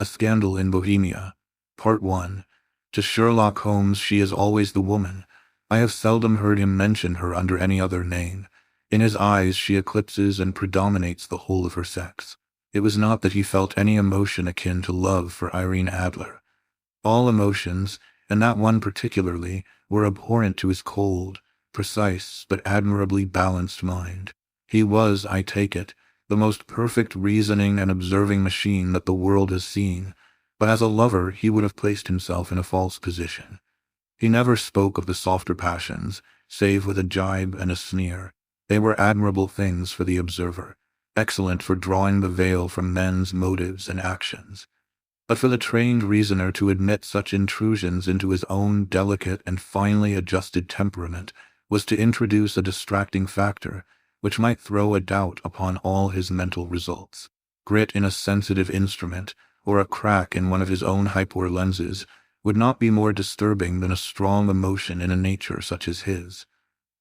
A Scandal in Bohemia. Part 1. To Sherlock Holmes she is always the woman. I have seldom heard him mention her under any other name. In his eyes she eclipses and predominates the whole of her sex. It was not that he felt any emotion akin to love for Irene Adler. All emotions, and that one particularly, were abhorrent to his cold, precise, but admirably balanced mind. He was, I take it, the most perfect reasoning and observing machine that the world has seen, but as a lover he would have placed himself in a false position. He never spoke of the softer passions, save with a jibe and a sneer. They were admirable things for the observer, excellent for drawing the veil from men's motives and actions. But for the trained reasoner to admit such intrusions into his own delicate and finely adjusted temperament was to introduce a distracting factor, which might throw a doubt upon all his mental results. Grit in a sensitive instrument, or a crack in one of his own hypor lenses, would not be more disturbing than a strong emotion in a nature such as his.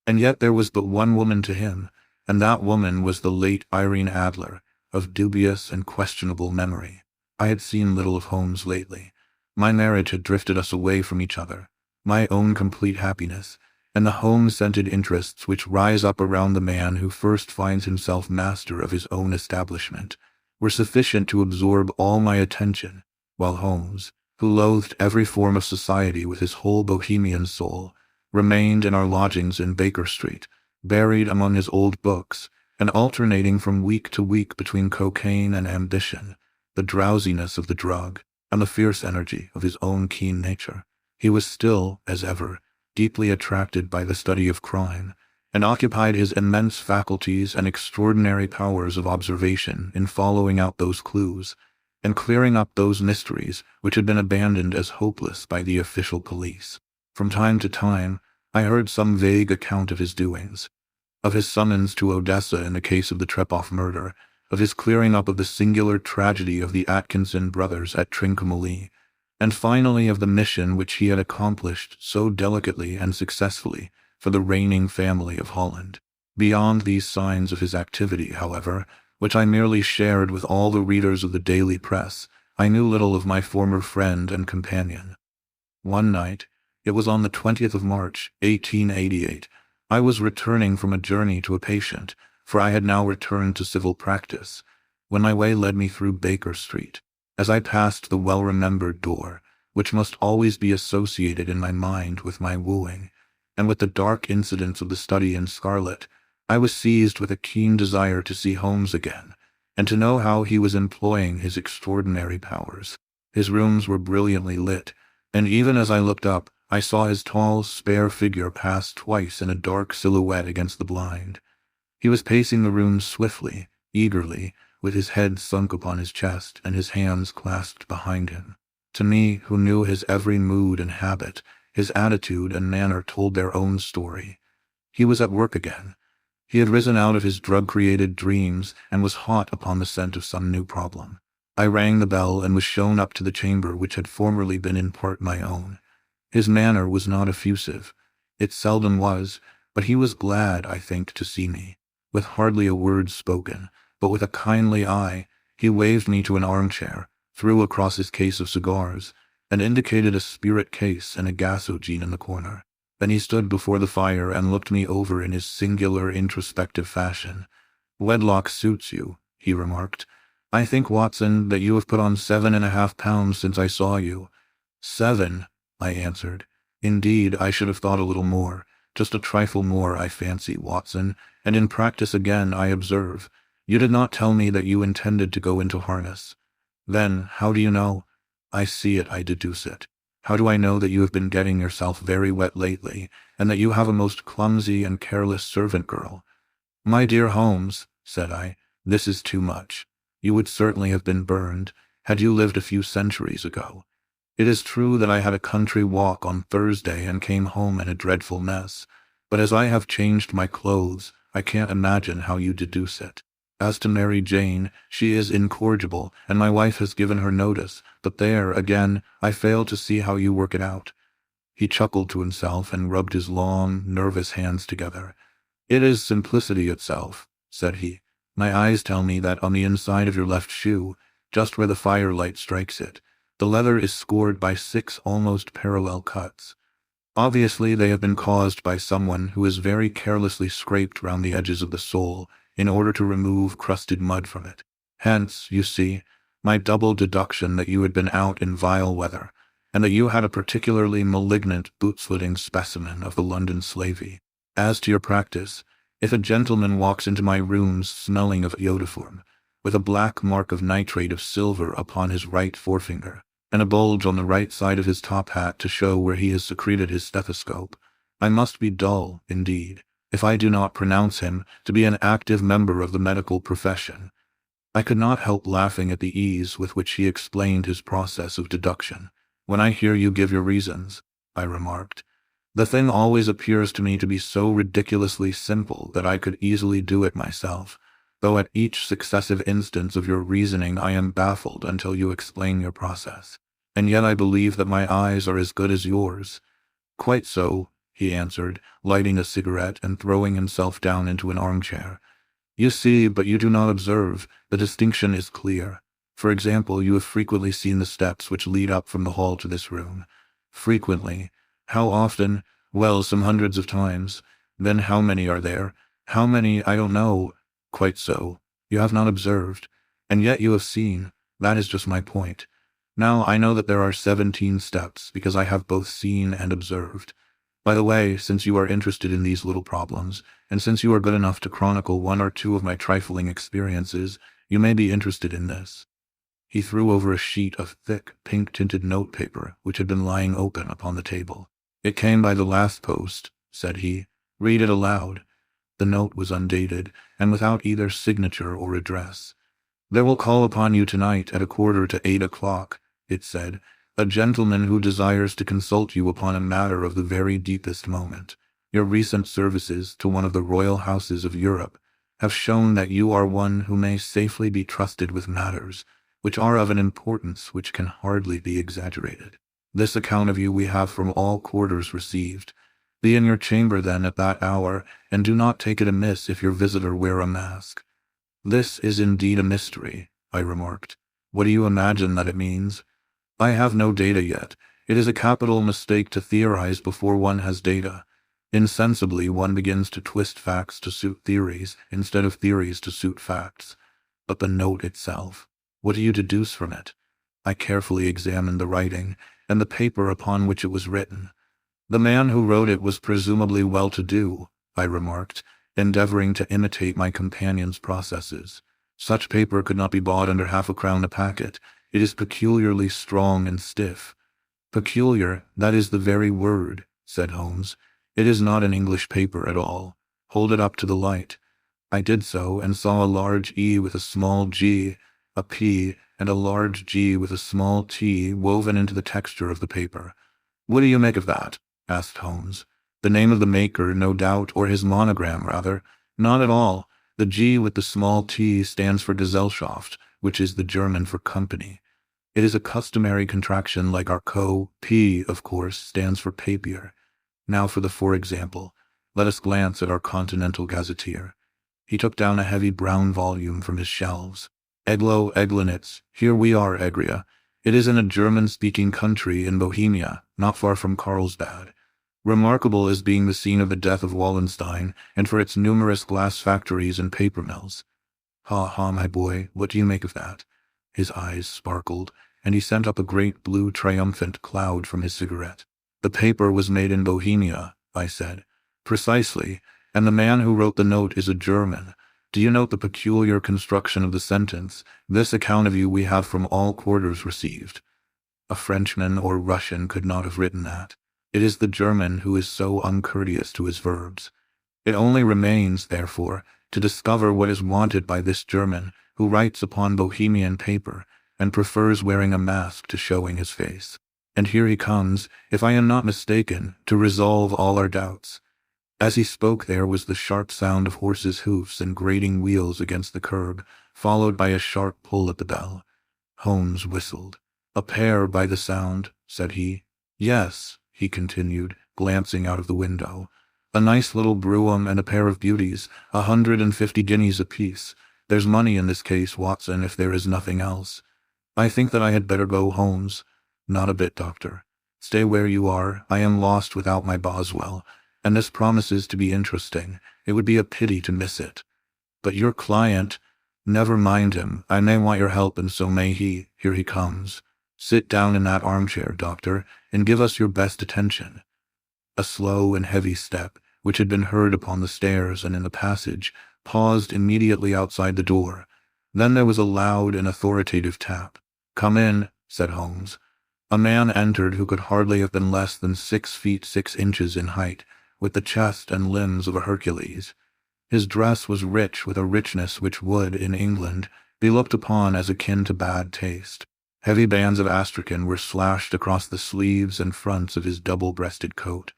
And yet there was but one woman to him, and that woman was the late Irene Adler, of dubious and questionable memory. I had seen little of Holmes lately. My marriage had drifted us away from each other. My own complete happiness, and the home-centered interests which rise up around the man who first finds himself master of his own establishment, were sufficient to absorb all my attention, while Holmes, who loathed every form of society with his whole Bohemian soul, remained in our lodgings in Baker Street, buried among his old books, and alternating from week to week between cocaine and ambition, the drowsiness of the drug, and the fierce energy of his own keen nature. He was still, as ever, deeply attracted by the study of crime, and occupied his immense faculties and extraordinary powers of observation in following out those clues, and clearing up those mysteries which had been abandoned as hopeless by the official police. From time to time, I heard some vague account of his doings, of his summons to Odessa in the case of the Trepoff murder, of his clearing up of the singular tragedy of the Atkinson brothers at Trincomalee, and finally of the mission which he had accomplished so delicately and successfully for the reigning family of Holland. Beyond these signs of his activity, however, which I merely shared with all the readers of the daily press, I knew little of my former friend and companion. One night, it was on the 20th of March, 1888, I was returning from a journey to a patient, for I had now returned to civil practice, when my way led me through Baker Street. As I passed the well-remembered door, which must always be associated in my mind with my wooing, and with the dark incidents of the study in scarlet, I was seized with a keen desire to see Holmes again, and to know how he was employing his extraordinary powers. His rooms were brilliantly lit, and even as I looked up, I saw his tall, spare figure pass twice in a dark silhouette against the blind. He was pacing the room swiftly, eagerly, with his head sunk upon his chest and his hands clasped behind him. To me, who knew his every mood and habit, his attitude and manner told their own story. He was at work again. He had risen out of his drug-created dreams and was hot upon the scent of some new problem. I rang the bell and was shown up to the chamber which had formerly been in part my own. His manner was not effusive. It seldom was, but he was glad, I think, to see me. With hardly a word spoken, but with a kindly eye, he waved me to an armchair, threw across his case of cigars, and indicated a spirit case and a gasogene in the corner. Then he stood before the fire and looked me over in his singular introspective fashion. "Wedlock suits you," he remarked. "I think, Watson, that you have put on 7.5 pounds since I saw you." "7," I answered. "Indeed, I should have thought a little more. Just a trifle more, I fancy, Watson, and in practice again, I observe. You did not tell me that you intended to go into harness." "Then, how do you know?" "I see it, I deduce it. How do I know that you have been getting yourself very wet lately, and that you have a most clumsy and careless servant girl?" "My dear Holmes," said I, "this is too much. You would certainly have been burned, had you lived a few centuries ago. It is true that I had a country walk on Thursday and came home in a dreadful mess, but as I have changed my clothes, I can't imagine how you deduce it. As to Mary Jane, she is incorrigible, and my wife has given her notice, but there, again, I fail to see how you work it out." He chuckled to himself and rubbed his long, nervous hands together. "It is simplicity itself," said he. "My eyes tell me that on the inside of your left shoe, just where the firelight strikes it. The leather is scored by 6 almost parallel cuts. Obviously, they have been caused by someone who has very carelessly scraped round the edges of the sole in order to remove crusted mud from it. Hence, you see, my double deduction that you had been out in vile weather, and that you had a particularly malignant boot-footing specimen of the London slavey. As to your practice, if a gentleman walks into my rooms smelling of iodoform, with a black mark of nitrate of silver upon his right forefinger, and a bulge on the right side of his top hat to show where he has secreted his stethoscope, I must be dull, indeed, if I do not pronounce him to be an active member of the medical profession. I could not help laughing at the ease with which he explained his process of deduction. When I hear you give your reasons, I remarked, the thing always appears to me to be so ridiculously simple that I could easily do it myself, though at each successive instance of your reasoning I am baffled until you explain your process. And yet I believe that my eyes are as good as yours. Quite so, he answered, lighting a cigarette and throwing himself down into an armchair. You see, but you do not observe. The distinction is clear. For example, you have frequently seen the steps which lead up from the hall to this room. Frequently. How often? Well, some hundreds of times. Then how many are there? How many, I don't know. Quite so. You have not observed. And yet you have seen. That is just my point. Now, I know that there are 17 steps, because I have both seen and observed. By the way, since you are interested in these little problems, and since you are good enough to chronicle 1 or 2 of my trifling experiences, you may be interested in this. He threw over a sheet of thick, pink-tinted notepaper which had been lying open upon the table. It came by the last post, said he. Read it aloud. The note was undated, and without either signature or address. There will call upon you tonight at 7:45 o'clock, it said, a gentleman who desires to consult you upon a matter of the very deepest moment. Your recent services to one of the royal houses of Europe have shown that you are one who may safely be trusted with matters which are of an importance which can hardly be exaggerated. This account of you we have from all quarters received. Be in your chamber then at that hour, and do not take it amiss if your visitor wear a mask. This is indeed a mystery, I remarked. What do you imagine that it means? I have no data yet. It is a capital mistake to theorize before one has data. Insensibly, one begins to twist facts to suit theories, instead of theories to suit facts. But the note itself, what do you deduce from it? I carefully examined the writing, and the paper upon which it was written. The man who wrote it was presumably well-to-do, I remarked, endeavoring to imitate my companion's processes. Such paper could not be bought under half a crown a packet. It is peculiarly strong and stiff. Peculiar, that is the very word, said Holmes. It is not an English paper at all. Hold it up to the light. I did so, and saw a large E with a small g, a P, and a large G with a small t woven into the texture of the paper. What do you make of that? Asked Holmes. The name of the maker, no doubt, or his monogram, rather. Not at all. The G with the small t stands for Gesellschaft, which is the German for company. It is a customary contraction like our co. P, of course, stands for papier. Now for example. Let us glance at our Continental Gazetteer. He took down a heavy brown volume from his shelves. Eglo Eglinitz, here we are, Egria. It is in a German-speaking country in Bohemia, not far from Carlsbad. Remarkable as being the scene of the death of Wallenstein, and for its numerous glass factories and paper mills. Ha ha, my boy, what do you make of that? His eyes sparkled, and he sent up a great blue triumphant cloud from his cigarette. The paper was made in Bohemia, I said. Precisely, and the man who wrote the note is a German. Do you note the peculiar construction of the sentence? This account of you we have from all quarters received. A Frenchman or Russian could not have written that. It is the German who is so uncourteous to his verbs. It only remains, therefore, to discover what is wanted by this German, who writes upon Bohemian paper, and prefers wearing a mask to showing his face. And here he comes, if I am not mistaken, to resolve all our doubts. As he spoke there was the sharp sound of horses' hoofs and grating wheels against the curb, followed by a sharp pull at the bell. Holmes whistled. A pair by the sound, said he. Yes, he continued, glancing out of the window. A nice little brougham and a pair of beauties, 150 guineas apiece. There's money in this case, Watson, if there is nothing else. I think that I had better go, Holmes. Not a bit, Doctor. Stay where you are. I am lost without my Boswell, and this promises to be interesting. It would be a pity to miss it. But your client, never mind him. I may want your help, and so may he. Here he comes. Sit down in that armchair, Doctor, and give us your best attention. A slow and heavy step, which had been heard upon the stairs and in the passage, paused immediately outside the door. Then there was a loud and authoritative tap. "Come in," said Holmes. A man entered who could hardly have been less than 6 feet 6 inches in height, with the chest and limbs of a Hercules. His dress was rich with a richness which would, in England, be looked upon as akin to bad taste. Heavy bands of astrakhan were slashed across the sleeves and fronts of his double-breasted coat,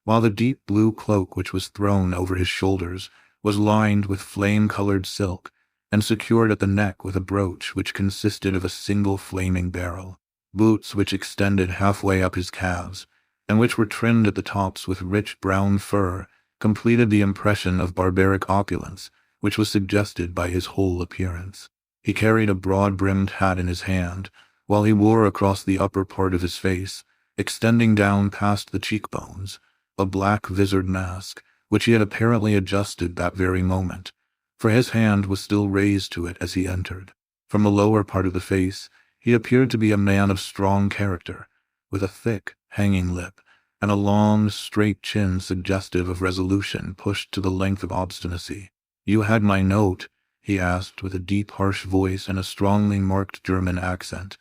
while the deep blue cloak which was thrown over his shoulders was lined with flame-colored silk and secured at the neck with a brooch which consisted of a single flaming barrel. Boots which extended halfway up his calves, and which were trimmed at the tops with rich brown fur, completed the impression of barbaric opulence which was suggested by his whole appearance. He carried a broad-brimmed hat in his hand, while he wore across the upper part of his face, extending down past the cheekbones, a black visored mask, which he had apparently adjusted that very moment, for his hand was still raised to it as he entered. From the lower part of the face, he appeared to be a man of strong character, with a thick, hanging lip, and a long, straight chin suggestive of resolution pushed to the length of obstinacy. "You had my note?" he asked with a deep, harsh voice and a strongly marked German accent.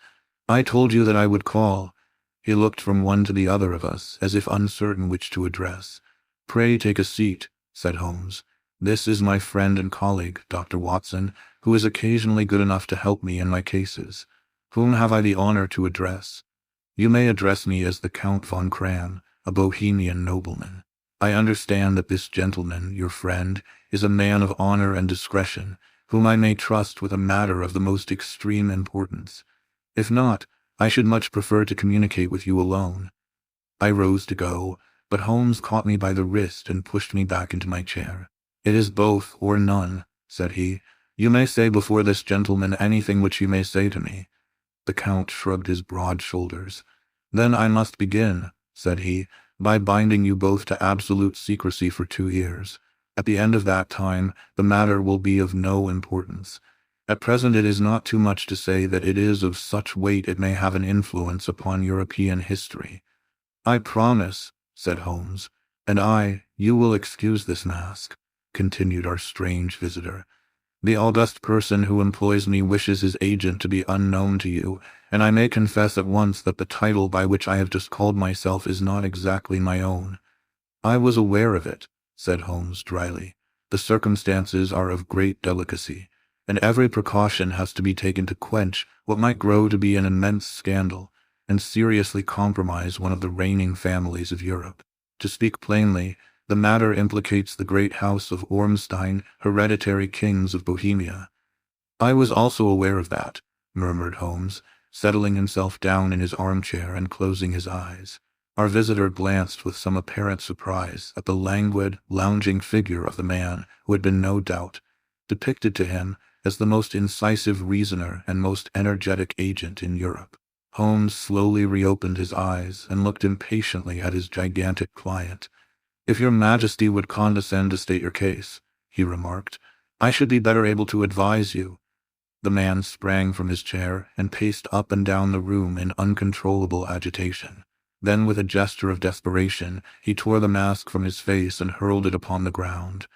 "I told you that I would call." He looked from one to the other of us, as if uncertain which to address. "Pray take a seat," said Holmes. "This is my friend and colleague, Dr. Watson, who is occasionally good enough to help me in my cases. Whom have I the honor to address?" "You may address me as the Count von Kramm, a Bohemian nobleman. I understand that this gentleman, your friend, is a man of honor and discretion, whom I may trust with a matter of the most extreme importance. If not, I should much prefer to communicate with you alone." I rose to go, but Holmes caught me by the wrist and pushed me back into my chair. "It is both or none," said he. "You may say before this gentleman anything which you may say to me." The Count shrugged his broad shoulders. "Then I must begin," said he, "by binding you both to absolute secrecy for 2 years. At the end of that time, the matter will be of no importance. At present it is not too much to say that it is of such weight it may have an influence upon European history." "I promise," said Holmes. "And you will excuse this mask," continued our strange visitor. "The august person who employs me wishes his agent to be unknown to you, and I may confess at once that the title by which I have just called myself is not exactly my own." "I was aware of it," said Holmes dryly. "The circumstances are of great delicacy, and every precaution has to be taken to quench what might grow to be an immense scandal, and seriously compromise one of the reigning families of Europe. To speak plainly, the matter implicates the great house of Ormstein, hereditary kings of Bohemia." "I was also aware of that," murmured Holmes, settling himself down in his armchair and closing his eyes. Our visitor glanced with some apparent surprise at the languid, lounging figure of the man who had been no doubt depicted to him as the most incisive reasoner and most energetic agent in Europe. Holmes slowly reopened his eyes and looked impatiently at his gigantic client. "If your Majesty would condescend to state your case," he remarked, "I should be better able to advise you." The man sprang from his chair and paced up and down the room in uncontrollable agitation. Then, with a gesture of desperation, he tore the mask from his face and hurled it upon the ground.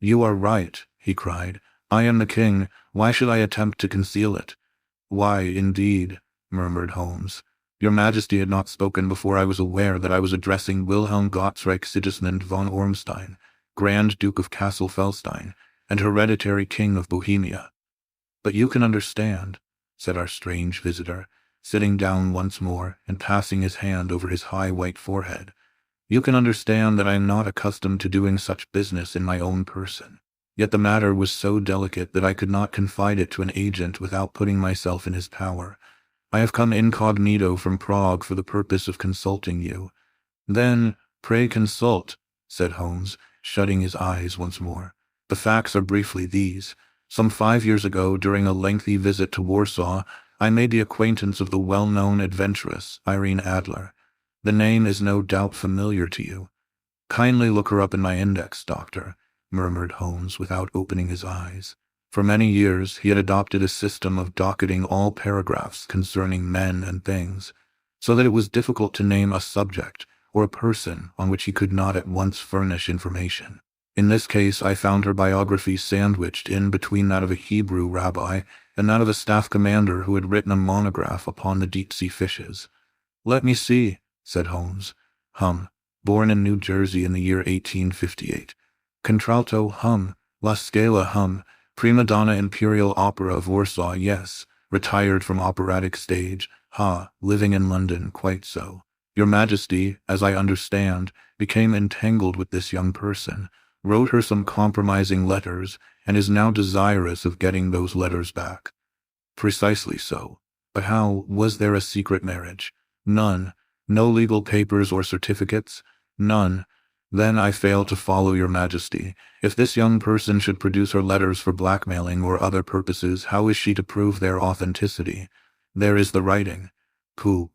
"You are right," he cried. "I am the king. Why should I attempt to conceal it?" "Why, indeed," murmured Holmes. "Your Majesty had not spoken before I was aware that I was addressing Wilhelm Gottsreich Sigismund von Ormstein, Grand Duke of Cassel-Felstein, and hereditary King of Bohemia." "But you can understand," said our strange visitor, sitting down once more and passing his hand over his high white forehead. "You can understand that I am not accustomed to doing such business in my own person. Yet the matter was so delicate that I could not confide it to an agent without putting myself in his power. I have come incognito from Prague for the purpose of consulting you." "Then, pray consult," said Holmes, shutting his eyes once more. "The facts are briefly these. Some 5 years ago, during a lengthy visit to Warsaw, I made the acquaintance of the well-known adventuress, Irene Adler. The name is no doubt familiar to you. Kindly look her up in my index, doctor, murmured Holmes without opening his eyes. For many years he had adopted a system of docketing all paragraphs concerning men and things, so that it was difficult to name a subject or a person on which he could not at once furnish information. In this case, I found her biography sandwiched in between that of a Hebrew rabbi and that of a staff commander who had written a monograph upon the deep-sea fishes. "Let me see," said Holmes. Born in New Jersey in the year 1858. Contralto, La Scala, prima donna Imperial Opera of Warsaw, yes. Retired from operatic stage, living in London, quite so. Your Majesty, as I understand, became entangled with this young person, wrote her some compromising letters, and is now desirous of getting those letters back. Precisely so. But how? Was there a secret marriage? None. No legal papers or certificates? None. Then I fail to follow your Majesty. If this young person should produce her letters for blackmailing or other purposes, how is she to prove their authenticity? There is the writing. Pooh.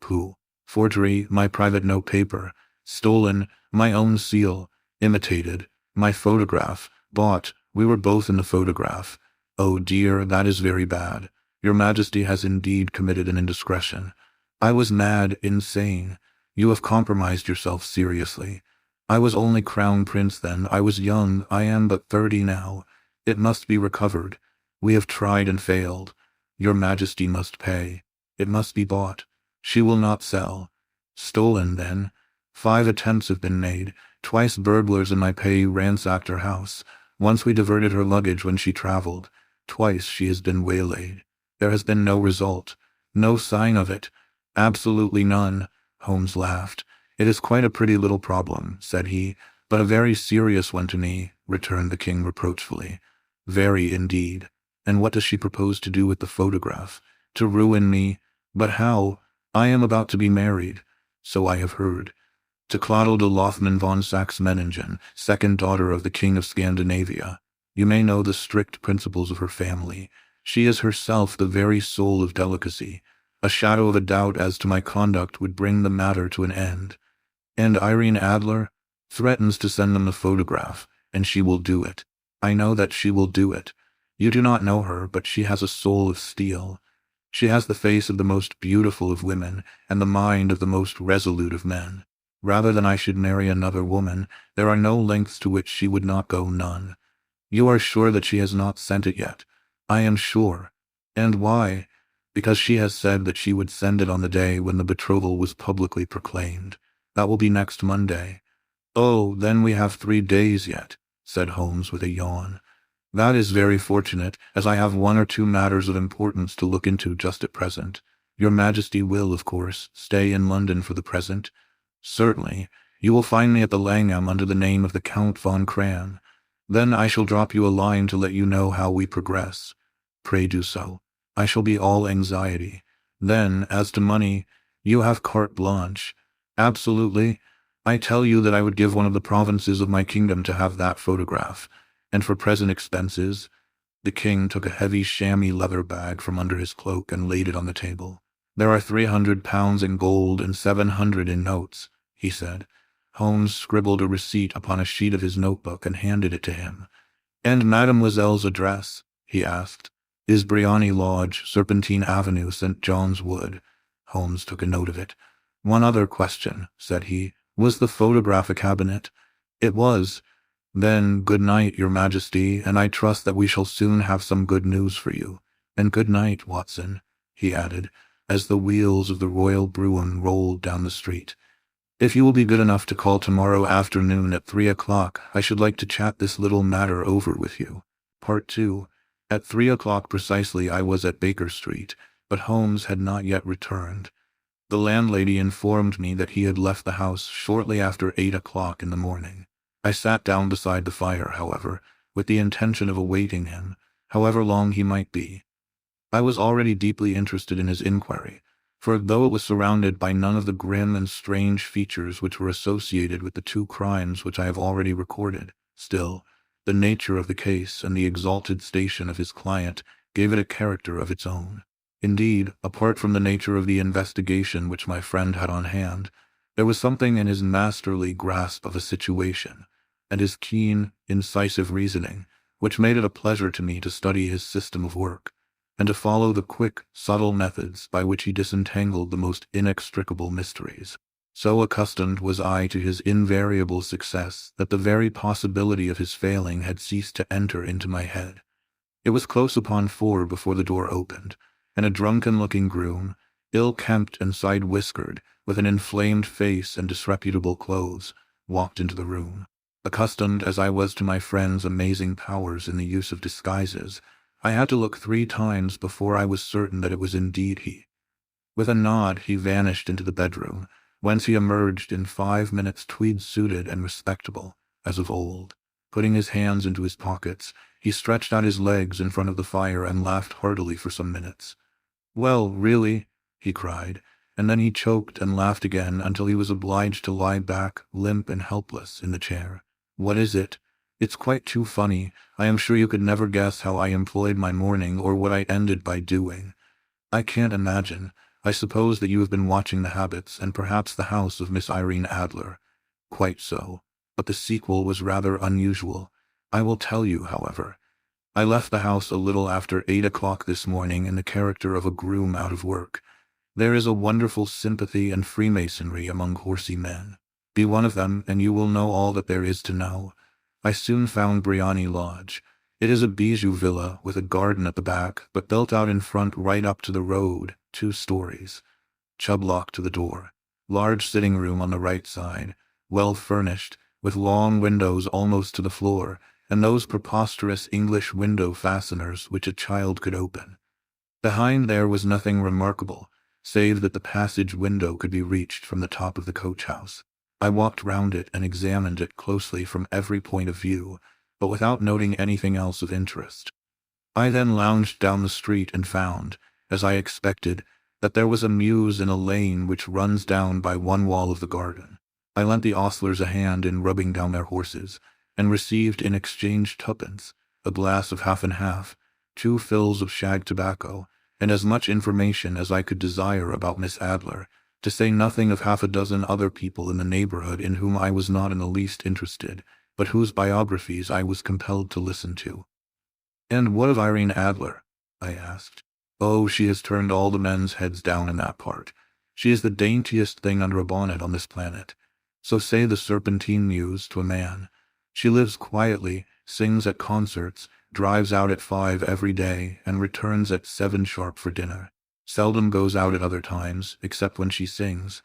Forgery, my private note paper. Stolen, my own seal. Imitated, my photograph. Bought, we were both in the photograph. Oh dear, that is very bad. Your Majesty has indeed committed an indiscretion. I was mad, insane. You have compromised yourself seriously. I was only crown prince then. I was young. I am but 30 now. It must be recovered. We have tried and failed. Your Majesty must pay. It must be bought. She will not sell. Stolen, then. 5 attempts have been made. Twice burglars in my pay ransacked her house. Once we diverted her luggage when she traveled. Twice she has been waylaid. There has been no result. No sign of it. Absolutely none. Holmes laughed. It is quite a pretty little problem, said he, but a very serious one to me, returned the king reproachfully. Very indeed. And what does she propose to do with the photograph? To ruin me. But how? I am about to be married. So I have heard. To Clodel de Lothman von Saxe-Meiningen, second daughter of the King of Scandinavia. You may know the strict principles of her family. She is herself the very soul of delicacy. A shadow of a doubt as to my conduct would bring the matter to an end. And Irene Adler threatens to send them the photograph, and she will do it. I know that she will do it. You do not know her, but she has a soul of steel. She has the face of the most beautiful of women, and the mind of the most resolute of men. Rather than I should marry another woman, there are no lengths to which she would not go, none. You are sure that she has not sent it yet? I am sure. And why? Because she has said that she would send it on the day when the betrothal was publicly proclaimed. That will be next Monday. Oh, then we have 3 days yet, said Holmes with a yawn. That is very fortunate, as I have 1 or 2 matters of importance to look into just at present. Your Majesty will, of course, stay in London for the present. Certainly. You will find me at the Langham under the name of the Count von Kramm. Then I shall drop you a line to let you know how we progress. Pray do so. I shall be all anxiety. Then, as to money, you have carte blanche. Absolutely. I tell you that I would give one of the provinces of my kingdom to have that photograph. And for present expenses, the king took a heavy chamois leather bag from under his cloak and laid it on the table. There are £300 in gold and 700 in notes, he said. Holmes scribbled a receipt upon a sheet of his notebook and handed it to him. And Mademoiselle's address? He asked. Is Briony Lodge, Serpentine Avenue, St. John's Wood. Holmes took a note of it. One other question, said he. Was the photograph a cabinet? It was. Then good night, Your Majesty, and I trust that we shall soon have some good news for you. And good night, Watson, he added, as the wheels of the royal brougham rolled down the street. If you will be good enough to call tomorrow afternoon at 3 o'clock, I should like to chat this little matter over with you. Part 2. At 3 o'clock precisely I was at Baker Street, but Holmes had not yet returned. The landlady informed me that he had left the house shortly after 8 o'clock in the morning. I sat down beside the fire, however, with the intention of awaiting him, however long he might be. I was already deeply interested in his inquiry, for though it was surrounded by none of the grim and strange features which were associated with the 2 crimes which I have already recorded, still, the nature of the case and the exalted station of his client gave it a character of its own. Indeed, apart from the nature of the investigation which my friend had on hand, there was something in his masterly grasp of a situation, and his keen, incisive reasoning, which made it a pleasure to me to study his system of work, and to follow the quick, subtle methods by which he disentangled the most inextricable mysteries. So accustomed was I to his invariable success that the very possibility of his failing had ceased to enter into my head. It was close upon 4 before the door opened, and a drunken-looking groom, ill-kempt and side-whiskered, with an inflamed face and disreputable clothes, walked into the room. Accustomed as I was to my friend's amazing powers in the use of disguises, I had to look 3 times before I was certain that it was indeed he. With a nod he vanished into the bedroom, whence he emerged in 5 minutes tweed-suited and respectable, as of old. Putting his hands into his pockets, he stretched out his legs in front of the fire and laughed heartily for some minutes. "Well, really," he cried, and then he choked and laughed again until he was obliged to lie back, limp and helpless, in the chair. "What is it? It's quite too funny. I am sure you could never guess how I employed my morning or what I ended by doing. I can't imagine. I suppose that you have been watching the habits and perhaps the house of Miss Irene Adler." "Quite so. But the sequel was rather unusual. I will tell you, however. I left the house a little after 8 o'clock this morning in the character of a groom out of work. There is a wonderful sympathy and freemasonry among horsey men. Be one of them, and you will know all that there is to know. I soon found Briony Lodge. It is a bijou villa with a garden at the back, but built out in front right up to the road, 2 stories. Chubb lock to the door. Large sitting room on the right side, well furnished, with long windows almost to the floor, and those preposterous English window fasteners which a child could open. Behind there was nothing remarkable, save that the passage window could be reached from the top of the coach-house. I walked round it and examined it closely from every point of view, but without noting anything else of interest. I then lounged down the street and found, as I expected, that there was a mews in a lane which runs down by one wall of the garden. I lent the ostlers a hand in rubbing down their horses, and received in exchange 2pence, a glass of half and half, 2 fills of shag tobacco, and as much information as I could desire about Miss Adler, to say nothing of 6 other people in the neighborhood in whom I was not in the least interested, but whose biographies I was compelled to listen to. "And what of Irene Adler?" I asked. "Oh, she has turned all the men's heads down in that part. She is the daintiest thing under a bonnet on this planet. So say the Serpentine Mews to a man. She lives quietly, sings at concerts, drives out at 5 every day, and returns at 7 sharp for dinner. Seldom goes out at other times, except when she sings.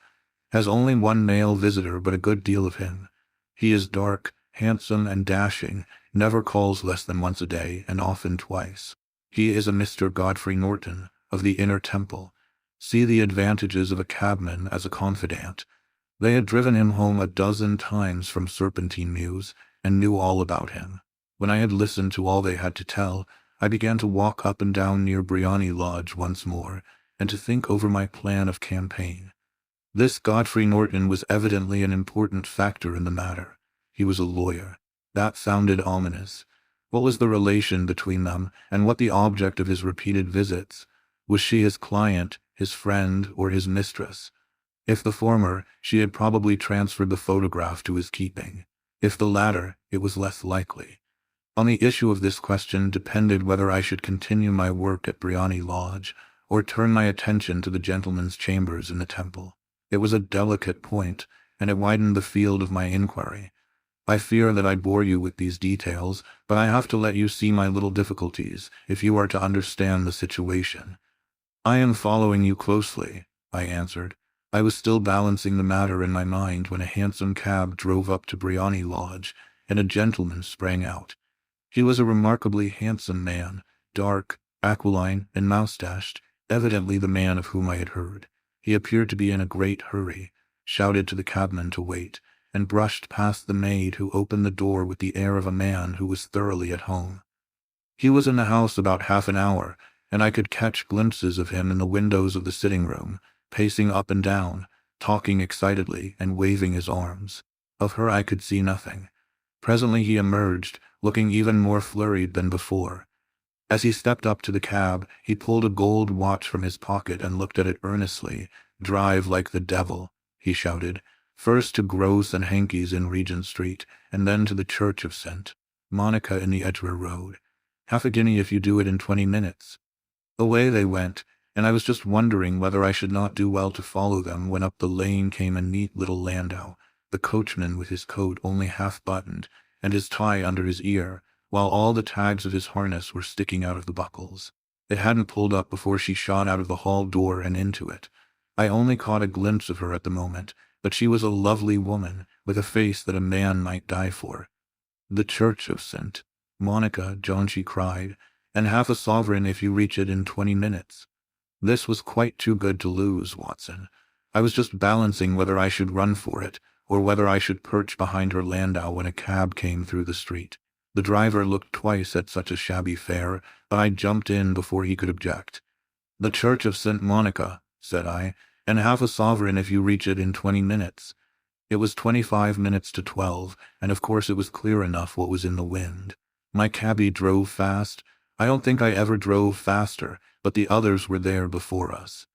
Has only 1 male visitor, but a good deal of him. He is dark, handsome, and dashing, never calls less than once a day, and often twice. He is a Mr. Godfrey Norton, of the Inner Temple. See the advantages of a cabman as a confidant. They had driven him home 12 times from Serpentine Mews, and knew all about him. When I had listened to all they had to tell, I began to walk up and down near Briony Lodge once more, and to think over my plan of campaign. This Godfrey Norton was evidently an important factor in the matter. He was a lawyer. That sounded ominous. What was the relation between them, and what the object of his repeated visits? Was she his client, his friend, or his mistress? If the former, she had probably transferred the photograph to his keeping. If the latter, it was less likely. On the issue of this question depended whether I should continue my work at Briony Lodge, or turn my attention to the gentlemen's chambers in the Temple. It was a delicate point, and it widened the field of my inquiry. I fear that I bore you with these details, but I have to let you see my little difficulties, if you are to understand the situation. "I am following you closely," I answered. I was still balancing the matter in my mind when a hansom cab drove up to Briony Lodge, and a gentleman sprang out. He was a remarkably handsome man, dark, aquiline, and moustached, evidently the man of whom I had heard. He appeared to be in a great hurry, shouted to the cabman to wait, and brushed past the maid who opened the door with the air of a man who was thoroughly at home. He was in the house about half an hour, and I could catch glimpses of him in the windows of the sitting-room, pacing up and down, talking excitedly, and waving his arms. Of her I could see nothing. Presently he emerged, looking even more flurried than before. As he stepped up to the cab, he pulled a gold watch from his pocket and looked at it earnestly. "Drive like the devil," he shouted. "First to Gross and Hankey's in Regent Street, and then to the Church of St. Monica in the Edgware Road. Half a guinea if you do it in 20 minutes. Away they went, and I was just wondering whether I should not do well to follow them when up the lane came a neat little landau, the coachman with his coat only half buttoned, and his tie under his ear, while all the tags of his harness were sticking out of the buckles. It hadn't pulled up before she shot out of the hall door and into it. I only caught a glimpse of her at the moment, but she was a lovely woman, with a face that a man might die for. "The Church of St. Monica, John," she cried, "and half a sovereign if you reach it in 20 minutes. This was quite too good to lose, Watson. I was just balancing whether I should run for it, or whether I should perch behind her landau when a cab came through the street. The driver looked twice at such a shabby fare, but I jumped in before he could object. "The Church of St. Monica," said I, "and half a sovereign if you reach it in 20 minutes. It was 25 minutes to 12, and of course it was clear enough what was in the wind. My cabby drove fast. I don't think I ever drove faster, but the others were there before us.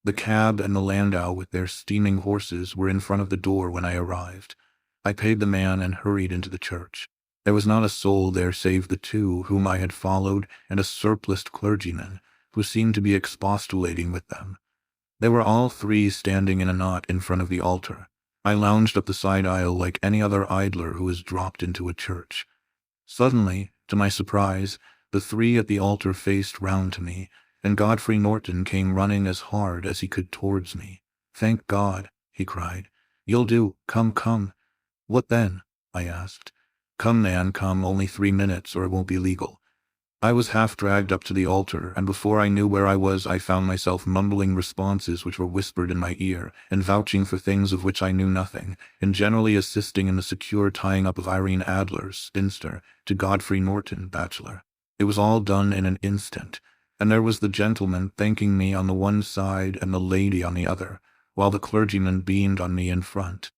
The cab and the landau with their steaming horses were in front of the door when I arrived. I paid the man and hurried into the church. There was not a soul there save the two whom I had followed and a surpliced clergyman, who seemed to be expostulating with them. They were all three standing in a knot in front of the altar. I lounged up the side aisle like any other idler who has dropped into a church. Suddenly, to my surprise, the three at the altar faced round to me, and Godfrey Norton came running as hard as he could towards me. "Thank God," he cried. "You'll do. Come, come." "What then?" I asked. "Come, man, come, only 3 minutes, or it won't be legal." I was half dragged up to the altar, and before I knew where I was I found myself mumbling responses which were whispered in my ear, and vouching for things of which I knew nothing, and generally assisting in the secure tying up of Irene Adler, spinster, to Godfrey Norton, bachelor. It was all done in an instant, and there was the gentleman thanking me on the one side and the lady on the other, while the clergyman beamed on me in front.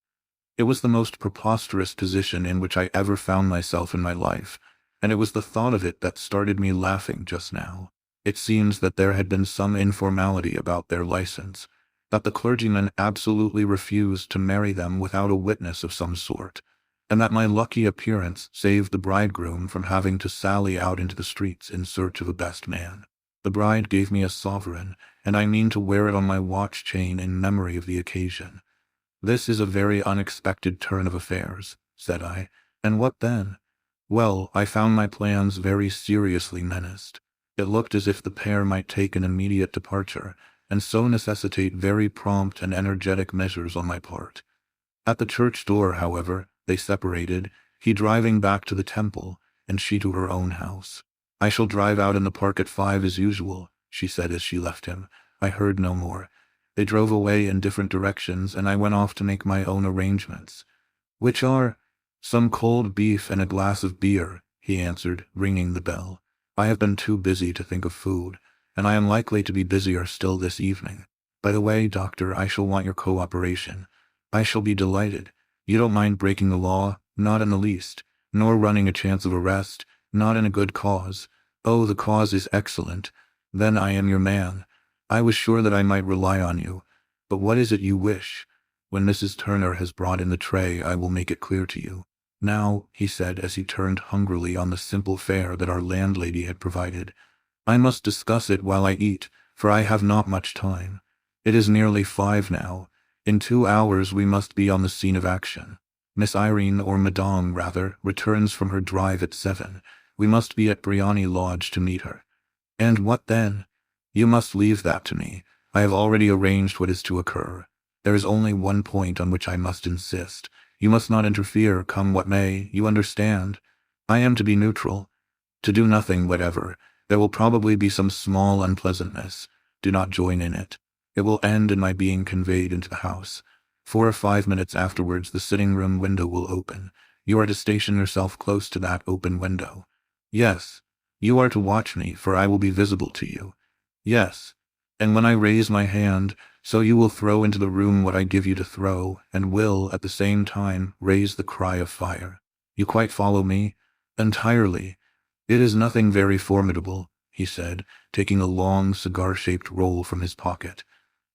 It was the most preposterous position in which I ever found myself in my life, and it was the thought of it that started me laughing just now. It seems that there had been some informality about their license, that the clergyman absolutely refused to marry them without a witness of some sort, and that my lucky appearance saved the bridegroom from having to sally out into the streets in search of a best man. The bride gave me a sovereign, and I mean to wear it on my watch chain in memory of the occasion. "This is a very unexpected turn of affairs," said I. "And what then?" Well, I found my plans very seriously menaced. It looked as if the pair might take an immediate departure, and so necessitate very prompt and energetic measures on my part. At the church door, however, they separated, he driving back to the temple, and she to her own house. "I shall drive out in the park at 5 as usual," she said as she left him. I heard no more. They drove away in different directions, and I went off to make my own arrangements. "Which are?" "Some cold beef and a glass of beer," he answered, ringing the bell. "I have been too busy to think of food, and I am likely to be busier still this evening. By the way, Doctor, I shall want your cooperation." "I shall be delighted. You don't mind breaking the law?" "Not in the least. Nor running a chance of arrest?" "Not in a good cause." "Oh, the cause is excellent. Then I am your man. I was sure that I might rely on you. But what is it you wish? When Mrs. Turner has brought in the tray, I will make it clear to you. Now," he said as he turned hungrily on the simple fare that our landlady had provided, "I must discuss it while I eat, for I have not much time. It is nearly 5 now. In 2 hours we must be on the scene of action. Miss Irene, or Madame rather, returns from her drive at 7. We must be at Briony Lodge to meet her." "And what then?" "You must leave that to me. I have already arranged what is to occur. There is only one point on which I must insist. You must not interfere, come what may, you understand. I am to be neutral, to do nothing whatever. There will probably be some small unpleasantness. Do not join in it. It will end in my being conveyed into the house. 4 or 5 minutes afterwards the sitting-room window will open. You are to station yourself close to that open window." "Yes." "You are to watch me, for I will be visible to you." "Yes." "And when I raise my hand, so you will throw into the room what I give you to throw, and will, at the same time, raise the cry of fire. You quite follow me?" "Entirely. It is nothing very formidable," he said, taking a long cigar-shaped roll from his pocket.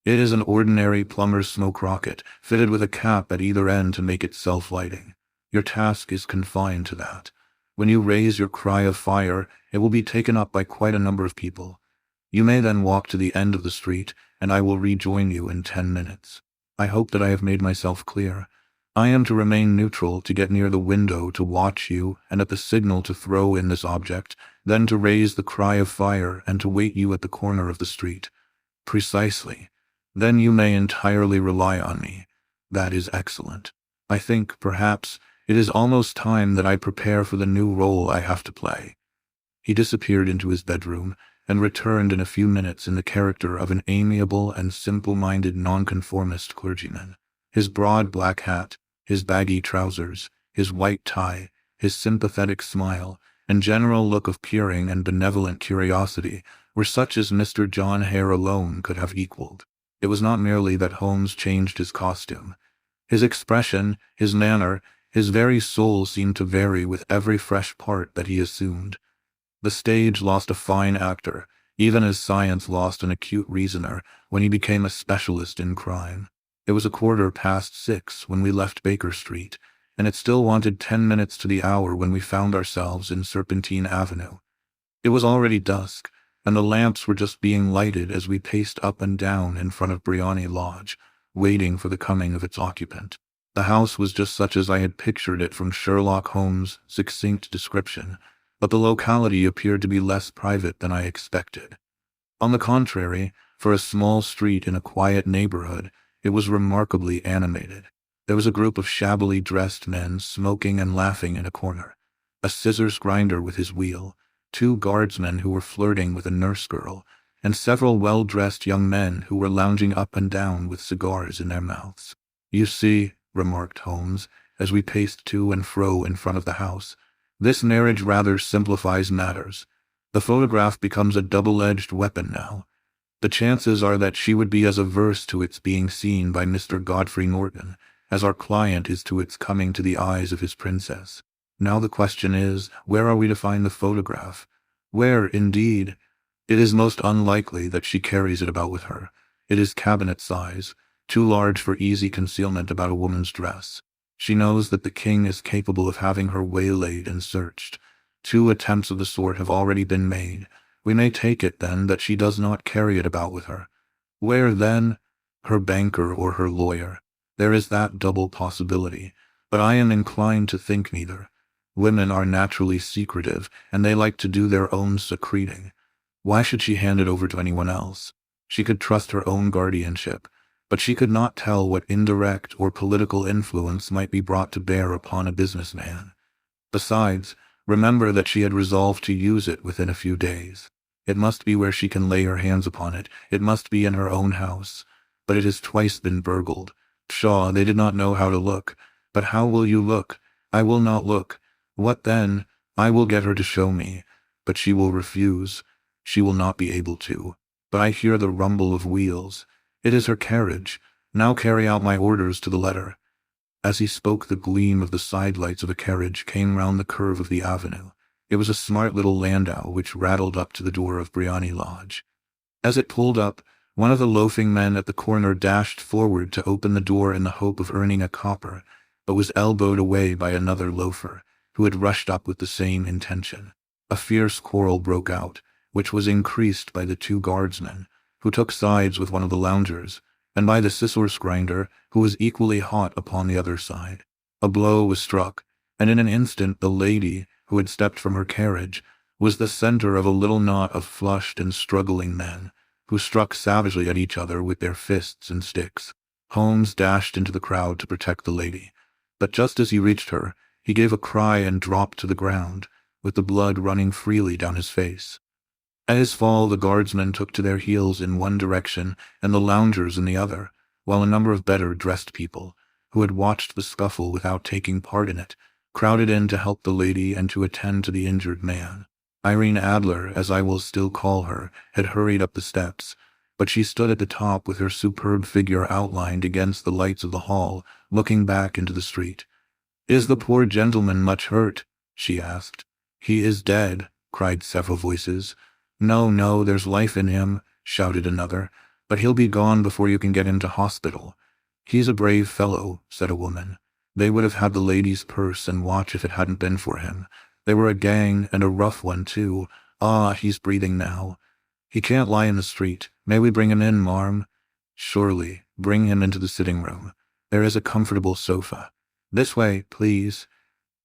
"It is an ordinary plumber's smoke rocket, fitted with a cap at either end to make it self-lighting. Your task is confined to that. When you raise your cry of fire, it will be taken up by quite a number of people. You may then walk to the end of the street, and I will rejoin you in 10 minutes. I hope that I have made myself clear. I am to remain neutral, to get near the window to watch you, and at the signal to throw in this object, then to raise the cry of fire and to wait you at the corner of the street." "Precisely. Then you may entirely rely on me." "That is excellent. I think, perhaps, it is almost time that I prepare for the new role I have to play." He disappeared into his bedroom, and returned in a few minutes in the character of an amiable and simple-minded nonconformist clergyman. His broad black hat, his baggy trousers, his white tie, his sympathetic smile, and general look of peering and benevolent curiosity were such as Mr. John Hare alone could have equalled. It was not merely that Holmes changed his costume. His expression, his manner, his very soul seemed to vary with every fresh part that he assumed. The stage lost a fine actor, even as science lost an acute reasoner when he became a specialist in crime. It was 6:15 when we left Baker Street, and it still wanted 10 minutes to the hour when we found ourselves in Serpentine Avenue. It was already dusk, and the lamps were just being lighted as we paced up and down in front of Briony Lodge, waiting for the coming of its occupant. The house was just such as I had pictured it from Sherlock Holmes' succinct description, but the locality appeared to be less private than I expected. On the contrary, for a small street in a quiet neighborhood, it was remarkably animated. There was a group of shabbily dressed men smoking and laughing in a corner, a scissors grinder with his wheel, 2 guardsmen who were flirting with a nurse girl, and several well-dressed young men who were lounging up and down with cigars in their mouths. "You see," remarked Holmes, as we paced to and fro in front of the house, "this marriage rather simplifies matters. The photograph becomes a double-edged weapon now. The chances are that she would be as averse to its being seen by Mr. Godfrey Norton as our client is to its coming to the eyes of his princess. Now the question is, where are we to find the photograph? Where, indeed? It is most unlikely that she carries it about with her. It is cabinet size, too large for easy concealment about a woman's dress. She knows that the king is capable of having her waylaid and searched. 2 attempts of the sort have already been made. We may take it, then, that she does not carry it about with her. Where, then? Her banker or her lawyer. There is that double possibility, but I am inclined to think neither. Women are naturally secretive, and they like to do their own secreting. Why should she hand it over to anyone else? She could trust her own guardianship, but she could not tell what indirect or political influence might be brought to bear upon a businessman. Besides, remember that she had resolved to use it within a few days. It must be where she can lay her hands upon it. It must be in her own house. But it has twice been burgled. Pshaw, they did not know how to look. But how will you look? I will not look. What then? I will get her to show me. But she will refuse. She will not be able to. But I hear the rumble of wheels. It is her carriage. Now carry out my orders to the letter." As he spoke, the gleam of the sidelights of a carriage came round the curve of the avenue. It was a smart little landau which rattled up to the door of Briony Lodge. As it pulled up, one of the loafing men at the corner dashed forward to open the door in the hope of earning a copper, but was elbowed away by another loafer, who had rushed up with the same intention. A fierce quarrel broke out, which was increased by the 2 guardsmen, who took sides with one of the loungers, and by the scissors grinder, who was equally hot upon the other side. A blow was struck, and in an instant the lady, who had stepped from her carriage, was the center of a little knot of flushed and struggling men, who struck savagely at each other with their fists and sticks. Holmes dashed into the crowd to protect the lady, but just as he reached her, he gave a cry and dropped to the ground, with the blood running freely down his face. At his fall, the guardsmen took to their heels in one direction and the loungers in the other, while a number of better-dressed people, who had watched the scuffle without taking part in it, crowded in to help the lady and to attend to the injured man. Irene Adler, as I will still call her, had hurried up the steps, but she stood at the top with her superb figure outlined against the lights of the hall, looking back into the street. "Is the poor gentleman much hurt?" she asked. "He is dead," cried several voices. "No, no, there's life in him," shouted another, "but he'll be gone before you can get into hospital." "He's a brave fellow," said a woman. "They would have had the lady's purse and watch if it hadn't been for him. They were a gang, and a rough one, too. Ah, he's breathing now. He can't lie in the street. May we bring him in, marm?" "Surely. Bring him into the sitting room. There is a comfortable sofa. This way, please."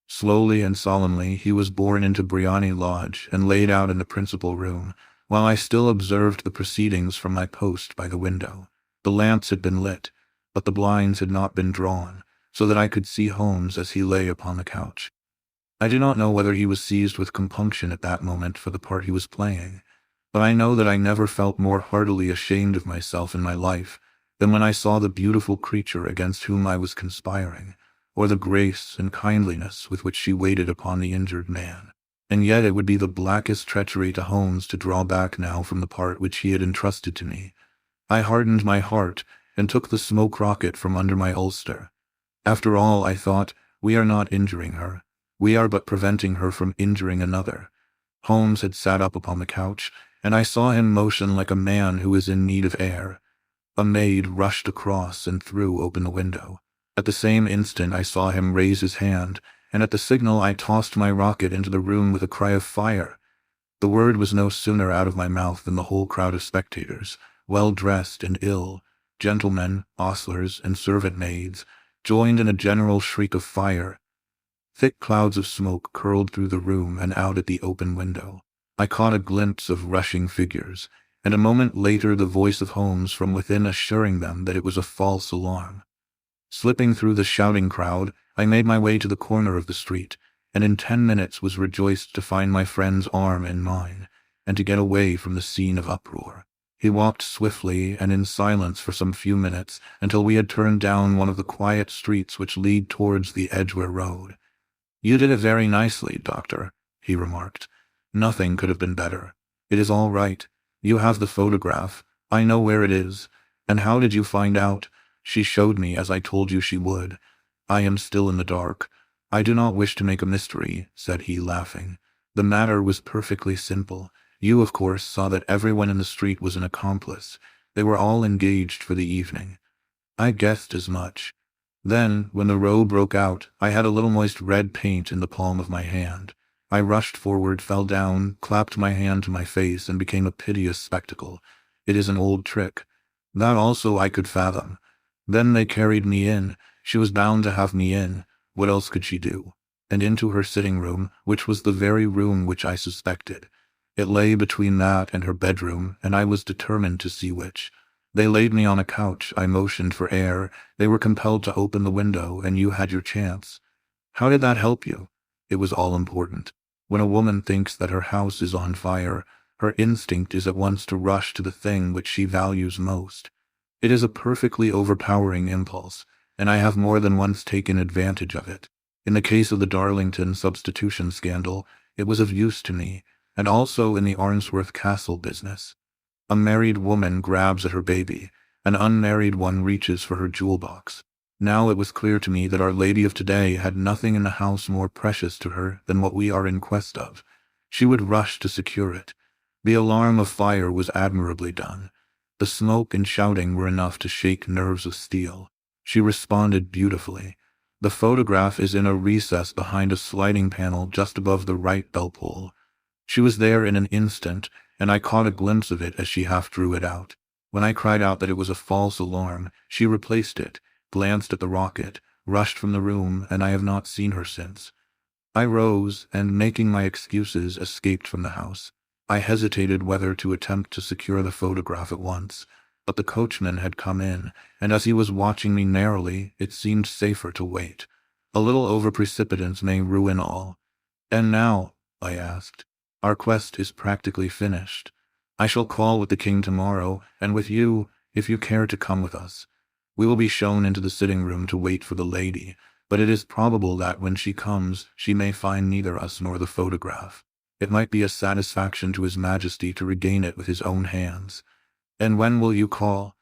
Slowly and solemnly he was borne into Briony Lodge and laid out in the principal room, while I still observed the proceedings from my post by the window. The lamps had been lit, but the blinds had not been drawn, so that I could see Holmes as he lay upon the couch. I do not know whether he was seized with compunction at that moment for the part he was playing, but I know that I never felt more heartily ashamed of myself in my life than when I saw the beautiful creature against whom I was conspiring, or the grace and kindliness with which she waited upon the injured man. And yet it would be the blackest treachery to Holmes to draw back now from the part which he had entrusted to me. I hardened my heart and took the smoke rocket from under my ulster. After all, I thought, we are not injuring her. We are but preventing her from injuring another. Holmes had sat up upon the couch, and I saw him motion like a man who is in need of air. A maid rushed across and threw open the window. At the same instant I saw him raise his hand, and at the signal I tossed my rocket into the room with a cry of fire. The word was no sooner out of my mouth than the whole crowd of spectators, well-dressed and ill, gentlemen, ostlers, and servant-maids, joined in a general shriek of fire. Thick clouds of smoke curled through the room and out at the open window. I caught a glimpse of rushing figures, and a moment later the voice of Holmes from within assuring them that it was a false alarm. Slipping through the shouting crowd, I made my way to the corner of the street, and in 10 minutes was rejoiced to find my friend's arm in mine, and to get away from the scene of uproar. He walked swiftly and in silence for some few minutes until we had turned down one of the quiet streets which lead towards the Edgware Road. "You did it very nicely, Doctor," he remarked. "Nothing could have been better. It is all right. You have the photograph. I know where it is. And how did you find out? She showed me as I told you she would. I am still in the dark. I do not wish to make a mystery," said he, laughing. "The matter was perfectly simple. You, of course, saw that everyone in the street was an accomplice. They were all engaged for the evening. I guessed as much. Then, when the row broke out, I had a little moist red paint in the palm of my hand. I rushed forward, fell down, clapped my hand to my face, and became a piteous spectacle. It is an old trick. That also I could fathom. Then they carried me in. She was bound to have me in. What else could she do? And into her sitting room, which was the very room which I suspected. It lay between that and her bedroom, and I was determined to see which. They laid me on a couch. I motioned for air. They were compelled to open the window, and you had your chance. How did that help you? It was all important. When a woman thinks that her house is on fire, her instinct is at once to rush to the thing which she values most. It is a perfectly overpowering impulse, and I have more than once taken advantage of it. In the case of the Darlington substitution scandal, it was of use to me, and also in the Arnsworth Castle business. A married woman grabs at her baby, an unmarried one reaches for her jewel box. Now it was clear to me that Our Lady of today had nothing in the house more precious to her than what we are in quest of. She would rush to secure it. The alarm of fire was admirably done. The smoke and shouting were enough to shake nerves of steel. She responded beautifully. The photograph is in a recess behind a sliding panel just above the right bell pull. She was there in an instant, and I caught a glimpse of it as she half drew it out. When I cried out that it was a false alarm, she replaced it, glanced at the rocket, rushed from the room, and I have not seen her since. I rose, and making my excuses, escaped from the house. I hesitated whether to attempt to secure the photograph at once, but the coachman had come in, and as he was watching me narrowly, it seemed safer to wait. A little over-precipitance may ruin all. "And now," I asked, "our quest is practically finished. I shall call with the king tomorrow, and with you, if you care to come with us. We will be shown into the sitting room to wait for the lady, but it is probable that when she comes, she may find neither us nor the photograph. It might be a satisfaction to His Majesty to regain it with his own hands. And when will you call?"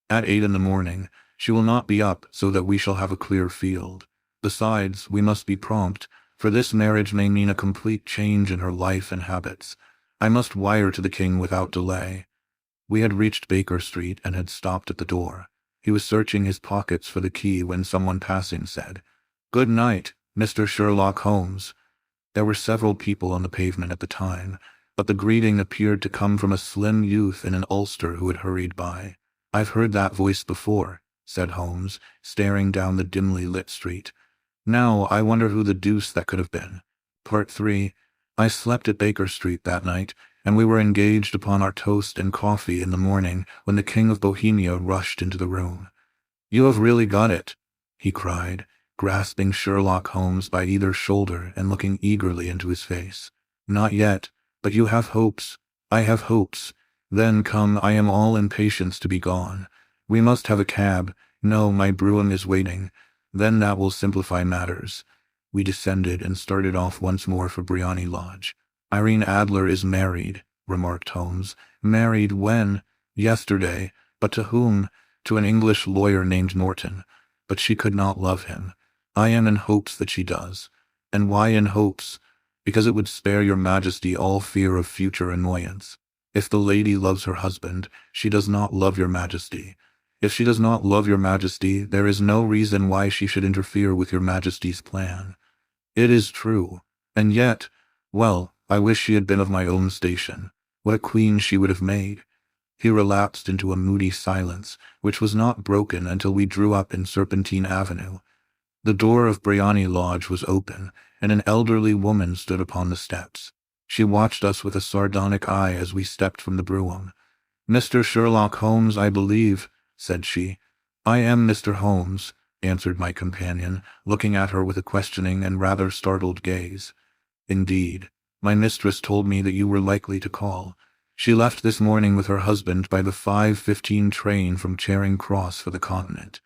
"At 8 in the morning. She will not be up, so that we shall have a clear field. Besides, we must be prompt, for this marriage may mean a complete change in her life and habits. I must wire to the king without delay. We had reached Baker Street and had stopped at the door. He was searching his pockets for the key when someone passing said, "Good night, Mr. Sherlock Holmes." There were several people on the pavement at the time, but the greeting appeared to come from a slim youth in an ulster who had hurried by. "I've heard that voice before," said Holmes, staring down the dimly lit street. "Now I wonder who the deuce that could have been." Part 3. I slept at Baker Street that night, and we were engaged upon our toast and coffee in the morning when the King of Bohemia rushed into the room. "You have really got it," he cried, grasping Sherlock Holmes by either shoulder and looking eagerly into his face. "Not yet, but you have hopes." "I have hopes." "Then come, I am all impatience to be gone. We must have a cab." "No, my brougham is waiting." "Then that will simplify matters." We descended and started off once more for Briony Lodge. "Irene Adler is married," remarked Holmes. "Married when?" "Yesterday. But to whom?" "To an English lawyer named Norton. But she could not love him." "I am in hopes that she does." "And why in hopes?" "Because it would spare your Majesty all fear of future annoyance. If the lady loves her husband, she does not love your Majesty. If she does not love your Majesty, there is no reason why she should interfere with your Majesty's plan." "It is true. And yet, well, I wish she had been of my own station. What a queen she would have made." He relapsed into a moody silence, which was not broken until we drew up in Serpentine Avenue. The door of Briony Lodge was open, and an elderly woman stood upon the steps. She watched us with a sardonic eye as we stepped from the brougham. "Mr. Sherlock Holmes, I believe," said she. "I am Mr. Holmes," answered my companion, looking at her with a questioning and rather startled gaze. "Indeed. My mistress told me that you were likely to call. She left this morning with her husband by the 5:15 train from Charing Cross for the Continent."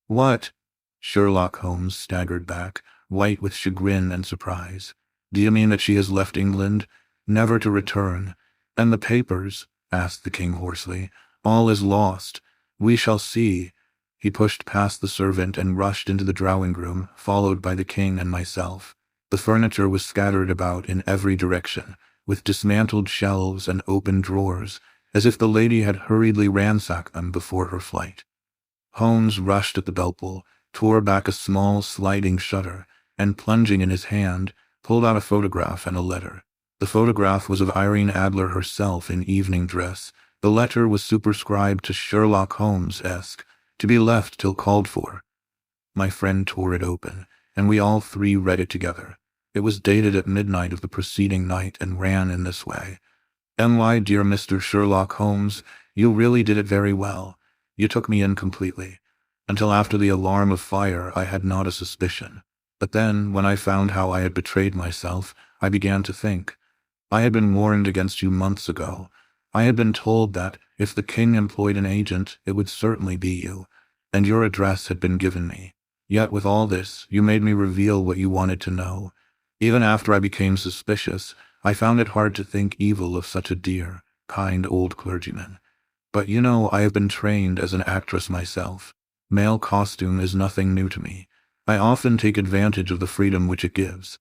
"What?" Sherlock Holmes staggered back, white with chagrin and surprise. "Do you mean that she has left England, never to return?" "And the papers?" asked the king hoarsely. "All is lost. We shall see." He pushed past the servant and rushed into the drawing-room, followed by the king and myself. The furniture was scattered about in every direction, with dismantled shelves and open drawers, as if the lady had hurriedly ransacked them before her flight. Holmes rushed at the bell-pull, tore back a small sliding shutter, and plunging in his hand, pulled out a photograph and a letter. The photograph was of Irene Adler herself in evening dress. The letter was superscribed to Sherlock Holmes-esque, to be left till called for. My friend tore it open, and we all three read it together. It was dated at midnight of the preceding night and ran in this way. "My dear Mr. Sherlock Holmes, you really did it very well. You took me in completely. Until after the alarm of fire, I had not a suspicion. But then, when I found how I had betrayed myself, I began to think. I had been warned against you months ago. I had been told that, if the king employed an agent, it would certainly be you, and your address had been given me. Yet with all this, you made me reveal what you wanted to know. Even after I became suspicious, I found it hard to think evil of such a dear, kind old clergyman. But you know I have been trained as an actress myself. Male costume is nothing new to me. I often take advantage of the freedom which it gives.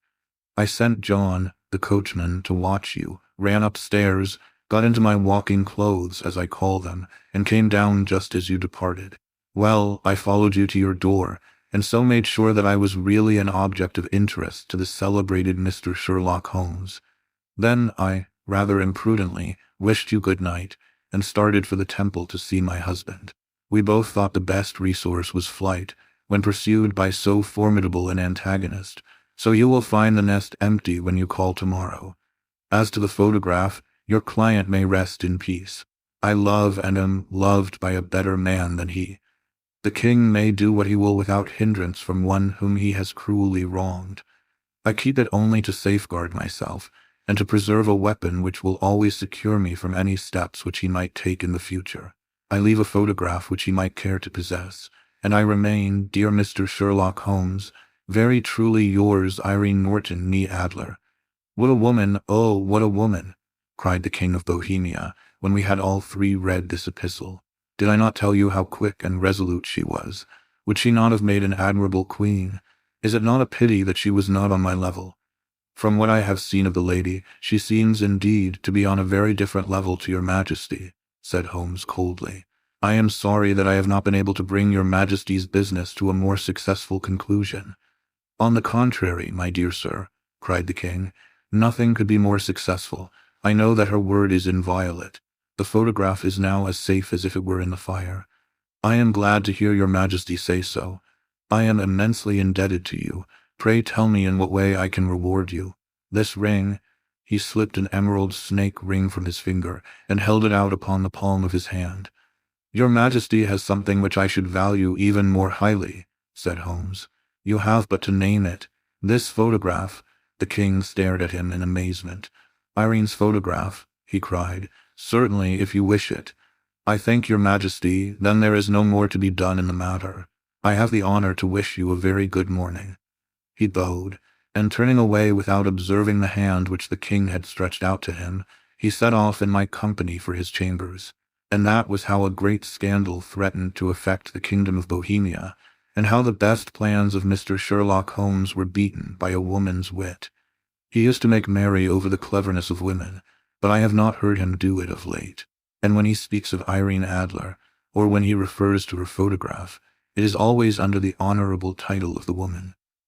I sent John, the coachman, to watch you, ran upstairs, got into my walking clothes, as I call them, and came down just as you departed. Well, I followed you to your door, and so made sure that I was really an object of interest to the celebrated Mr. Sherlock Holmes. Then I, rather imprudently, wished you good night, and started for the Temple to see my husband. We both thought the best resource was flight, when pursued by so formidable an antagonist, so you will find the nest empty when you call tomorrow. As to the photograph, your client may rest in peace. I love and am loved by a better man than he. The king may do what he will without hindrance from one whom he has cruelly wronged. I keep it only to safeguard myself, and to preserve a weapon which will always secure me from any steps which he might take in the future. I leave a photograph which he might care to possess, and I remain, dear Mr. Sherlock Holmes, very truly yours, Irene Norton nee Adler. What a woman, oh, what a woman, cried the King of Bohemia, when we had all three read this epistle. Did I not tell you how quick and resolute she was? Would she not have made an admirable queen? Is it not a pity that she was not on my level? From what I have seen of the lady, she seems indeed to be on a very different level to your Majesty, said Holmes coldly. I am sorry that I have not been able to bring your Majesty's business to a more successful conclusion. On the contrary, my dear sir, cried the king, nothing could be more successful. I know that her word is inviolate. The photograph is now as safe as if it were in the fire. I am glad to hear your Majesty say so. I am immensely indebted to you. Pray tell me in what way I can reward you. This ring— he slipped an emerald snake ring from his finger and held it out upon the palm of his hand. Your Majesty has something which I should value even more highly, said Holmes. You have but to name it. This photograph— the king stared at him in amazement. Irene's photograph, he cried. Certainly, if you wish it. I thank your Majesty, then there is no more to be done in the matter. I have the honor to wish you a very good morning. He bowed, and turning away without observing the hand which the king had stretched out to him, he set off in my company for his chambers. And that was how a great scandal threatened to affect the kingdom of Bohemia, and how the best plans of Mr. Sherlock Holmes were beaten by a woman's wit. He used to make merry over the cleverness of women, but I have not heard him do it of late. And when he speaks of Irene Adler, or when he refers to her photograph, it is always under the honorable title of the woman.